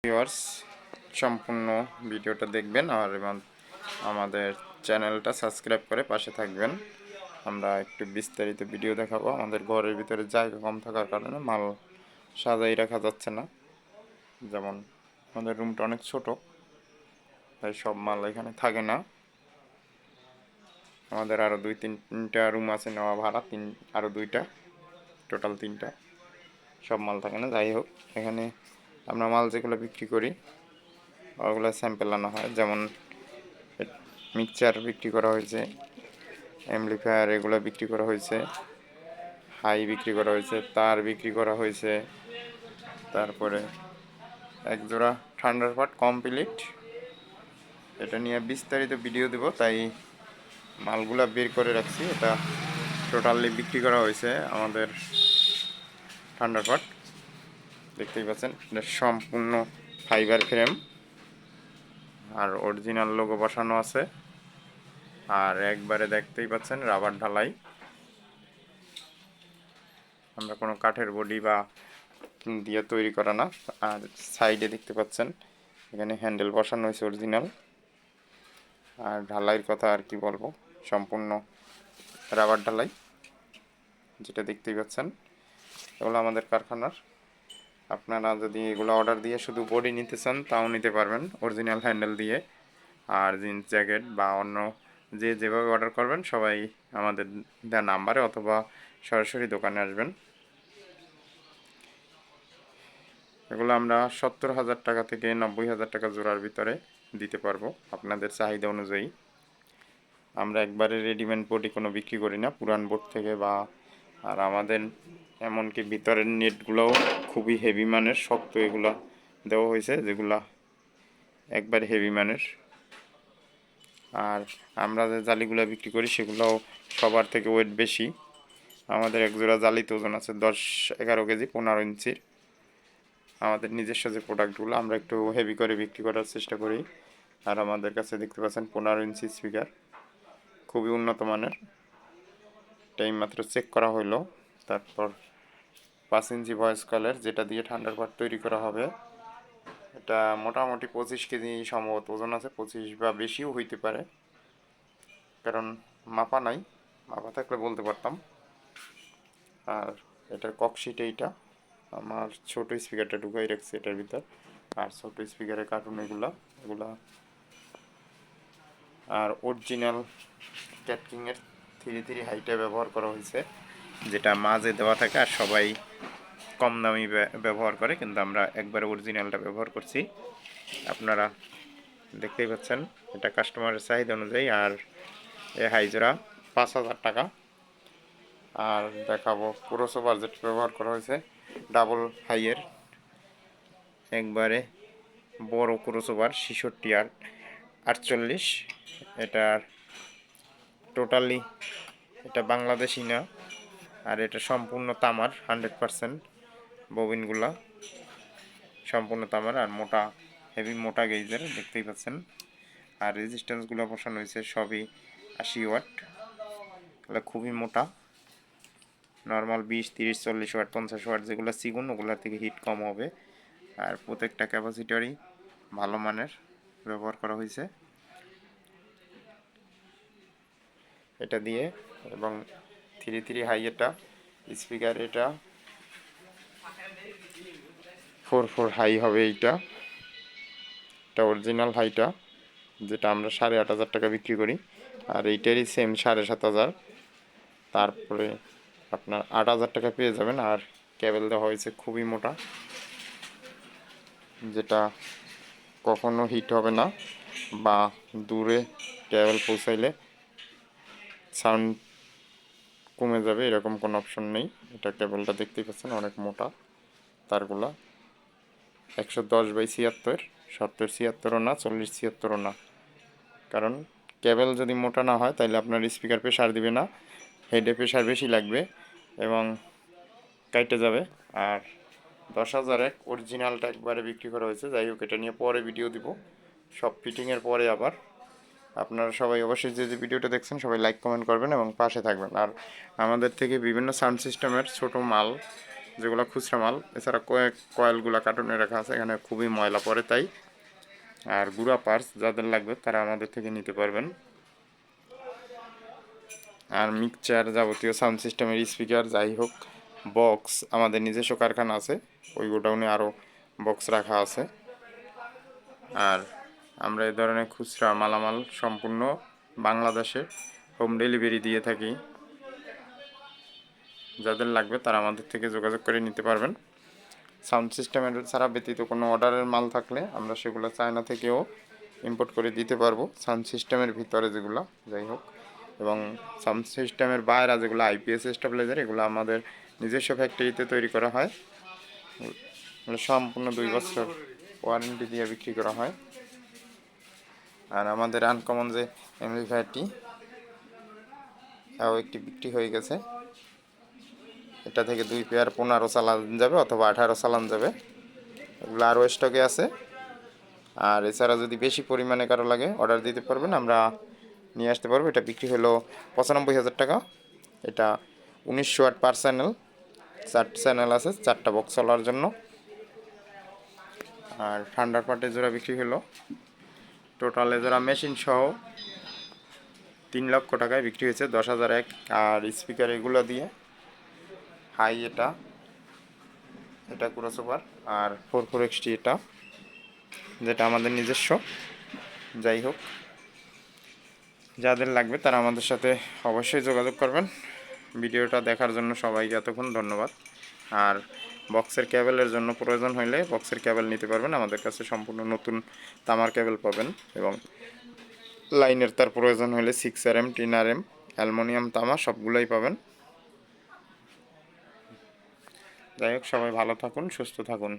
Viewers সম্পূর্ণ ভিডিওটা দেখবেন আর আমাদের চ্যানেলটা সাবস্ক্রাইব করে পাশে থাকবেন। আমরা একটু বিস্তারিত ভিডিও দেখাবো। আমাদের ঘরের ভিতরে জায়গা কম থাকার কারণে মাল সাজাই রাখা যাচ্ছে না। যেমন আমাদের রুমটা অনেক ছোট, তাই সব মাল এখানে থাকে না। আমাদের আরও তিনটা রুম আছে নেওয়া ভাড়া, আরও দুইটা, টোটাল তিনটা। সব মাল থাকে না। যাই হোক, এখানে আমরা মাল যেগুলো বিক্রি করি ওগুলো স্যাম্পেল আনা হয়। যেমন মিক্সচার বিক্রি করা হয়েছে, অ্যাম্পলিফায়ার এগুলো বিক্রি করা হয়েছে, হাই বিক্রি করা হয়েছে, তার বিক্রি করা হয়েছে, তারপরে একজোড়া ঠান্ডার পাট কমপ্লিট। এটা নিয়ে বিস্তারিত ভিডিও দেব, তাই মালগুলা বের করে রাখছি। এটা টোটালি বিক্রি করা হয়েছে আমাদের ঠান্ডার পাট, দেখতেই পাচ্ছেন। এটা সম্পূর্ণ ফাইবার ফ্রেম আর অরিজিনাল লোগো বসানো আছে, আর একবারে দেখতেই পাচ্ছেন রাবার ঢালাই। আমরা কোনো কাঠের বডি বা দিয়ে তৈরি করা না। আর সাইডে দেখতে পাচ্ছেন এখানে হ্যান্ডেল বসানো হয়েছে অরিজিনাল। আর ঢালাইয়ের কথা আর কি বলবো, সম্পূর্ণ রাবার ঢালাই, যেটা দেখতেই পাচ্ছেন। এগুলো আমাদের কারখানার। আপনারা যদি এগুলো অর্ডার দিয়ে শুধু বডি নিতে চান তাও নিতে পারবেন অরিজিনাল হ্যান্ডেল দিয়ে। আর জিন্স জ্যাকেট বা অন্য যেভাবে অর্ডার করবেন সবাই আমাদের দেওয়া নাম্বারে অথবা সরাসরি দোকানে আসবেন। এগুলো আমরা 70,000 টাকা থেকে 90,000 টাকা জোড়ার ভিতরে দিতে পারবো আপনাদের চাহিদা অনুযায়ী। আমরা একবারে রেডিমেড বডি কোনো বিক্রি করি না, পুরান বোর্ড থেকে বা। আর আমাদের এমনকি ভিতরের নেটগুলোও খুবই হেভি মানের, শক্ত এগুলো দেওয়া হয়েছে, যেগুলা একবারে হেভি মানের। আর আমরা যে জালিগুলো বিক্রি করি সেগুলোও সবার থেকে ওয়েট বেশি। আমাদের এক জোড়া জালিতে ওজন আছে 10-11 কেজি, 15 ইঞ্চির। আমাদের নিজস্ব যে প্রোডাক্টগুলো আমরা একটু হেভি করে বিক্রি করার চেষ্টা করি। আর আমাদের কাছে দেখতে পাচ্ছেন 15 ইঞ্চি স্পিকার, খুবই উন্নত মানের। টাইম মাত্র চেক করা হইলো। তারপর 5 ইঞ্চি ভয়েস কলের, যেটা দিয়ে ঠান্ডার পাট তৈরি করা হবে। এটা মোটামুটি 25 কেজি সম্ভবত ওজন আছে, 25 বা বেশিও হইতে পারে, কারণ মাপা নাই, মাপা থাকলে বলতে পারতাম। আর এটার ককশিট এইটা, আমার ছোট স্পিকারটা ঢুকাই রাখছি এটার ভিতর। আর ছোট স্পিকারের কার্টুন এগুলা। আর অরিজিনাল ক্যাটকিংয়ের 3 হাইটা ব্যবহার করা হয়েছে, যেটা মাঝে দেওয়া থাকে আর সবাই কম দামি ব্যবহার করে, কিন্তু আমরা একবারে অরিজিনালটা ব্যবহার করছি। আপনারা দেখতেই পাচ্ছেন, এটা কাস্টমারের চাহিদা অনুযায়ী। আর এই হাইজোড়া 5,000 টাকা। আর দেখাবো ক্রসওভার যেটা ব্যবহার করা হয়েছে, ডাবল হাইয়ের একবারে বড় ক্রসওভার 66 আর 48। এটার টোটালি এটা বাংলাদেশি না, আর এটা সম্পূর্ণ তামার, 100% ববিনগুলা সম্পূর্ণ তামার। আর মোটা, হেভি মোটা গেজের, দেখতেই পাচ্ছেন। আর রেজিস্ট্যান্সগুলো বসানো হয়েছে সবই 80 ওয়াট। এগুলো খুবই মোটা। নর্মাল 20, 30, 40 ওয়াট, 50 ওয়াট যেগুলো সিগুন, ওগুলোর থেকে হিট কম হবে। আর প্রত্যেকটা ক্যাপাসিটারই ভালো মানের ব্যবহার করা হয়েছে এটা দিয়ে। এবং 3 হাই এটা স্পিকার, এটা 4 হাই হবে। এটা অরিজিনাল হাইটা, যেটা আমরা 8,500 টাকা বিক্রি করি। আর এইটারই সেম 7,500। তারপরে আপনার 8,000 টাকা পেয়ে যাবেন। আর কেবল দেওয়া হয়েছে খুবই মোটা, যেটা কখনো হিট হবে না বা দূরে কেবল পৌঁছাইলে সাউন্ড কমে যাবে এরকম কোনো অপশন নেই। এটা কেবলটা দেখতেই পাচ্ছেন অনেক মোটা তারগুলা, 110/76, 70-76ও না, 40-76ও না। কারণ কেবল যদি মোটা না হয় তাহলে আপনার স্পিকার প্রেশার দিবে না, হেডে প্রেশার বেশি লাগবে এবং কাইটে যাবে। আর 10,000 অরিজিনালটা একবারে বিক্রি করা হয়েছে। যাই হোক, এটা নিয়ে পরে ভিডিও দিব, সব ফিটিংয়ের পরে। আবার আপনারা সবাই অবশ্যই যে ভিডিওটা দেখছেন সবাই লাইক কমেন্ট করবেন এবং পাশে থাকবেন। আর আমাদের থেকে বিভিন্ন সাউন্ড সিস্টেমের ছোট মাল যেগুলো খুচরা মাল। এছাড়া কয়েলগুলো কার্টুনে রাখা আছে, এখানে খুবই ময়লা পড়ে তাই। আর গুঁড়া পার্টস যাদের লাগবে তারা আমাদের থেকে নিতে পারবেন। আর মিক্সচার, যাবতীয় সাউন্ড সিস্টেমের স্পিকার, যাই হোক, বক্স আমাদের নিজস্ব কারখানা আছে, ওই গোডাউনে আরও বক্স রাখা আছে। আর আমরা এই ধরনের খুচরা মালামাল সম্পূর্ণ বাংলাদেশে হোম ডেলিভারি দিয়ে থাকি। যাদের লাগবে তারা আমাদের থেকে যোগাযোগ করে নিতে পারবেন। সাউন্ড সিস্টেমের ছাড়া ব্যতীত কোনো অর্ডারের মাল থাকলে আমরা সেগুলো চায়না থেকেও ইম্পোর্ট করে দিতে পারবো, সাউন্ড সিস্টেমের ভিতরে যেগুলো, যাই হোক। এবং সাউন্ড সিস্টেমের বাইরে যেগুলো আইপিএস স্টেবিলাইজার, এগুলো আমাদের নিজস্ব ফ্যাক্টরিতে তৈরি করা হয়। এগুলো সম্পূর্ণ 2 বছর ওয়ারেন্টি দিয়ে বিক্রি করা হয়। আর আমাদের আনকমন যে এমপ্লিফায়ারটি, তাও একটি বিক্রি হয়ে গেছে। এটা থেকে 2 পেয়ার 15 চালান যাবে অথবা 18 চালান যাবে। এগুলো আরও স্টকে আছে। আর এছাড়া যদি বেশি পরিমাণে কারো লাগে অর্ডার দিতে পারবেন, আমরা নিয়ে আসতে পারবো। এটা বিক্রি হলো 95,000 টাকা। এটা 1900 ওয়াট পার চ্যানেল, 4 চ্যানেল আছে, 4টা বক্স চলার জন্য। আর ঠান্ডার পার্টে জোড়া বিক্রি হলো টোটালে জোড়া মেশিন সহ 3 লক্ষ টাকায় বিক্রি হয়েছে, 10,001। আর স্পিকার এগুলো দিয়ে হাই, এটা ক্রসওভার, আর 44XT এটা, যেটা আমাদের নিজস্ব। যাই হোক, যাদের লাগবে তারা আমাদের সাথে অবশ্যই যোগাযোগ করবেন। ভিডিওটা দেখার জন্য সবাইকে এতক্ষণ ধন্যবাদ। আর বক্সের কেবলের জন্য প্রয়োজন হলে বক্সের কেবল নিতে পারবেন, আমাদের কাছে সম্পূর্ণ নতুন তামার কেবল পাবেন। এবং লাইনের তার প্রয়োজন হলে 6RM, 10RM, অ্যালুমিনিয়াম, তামা সবগুলোই পাবেন। যাই হোক, সবাই ভালো থাকুন, সুস্থ থাকুন।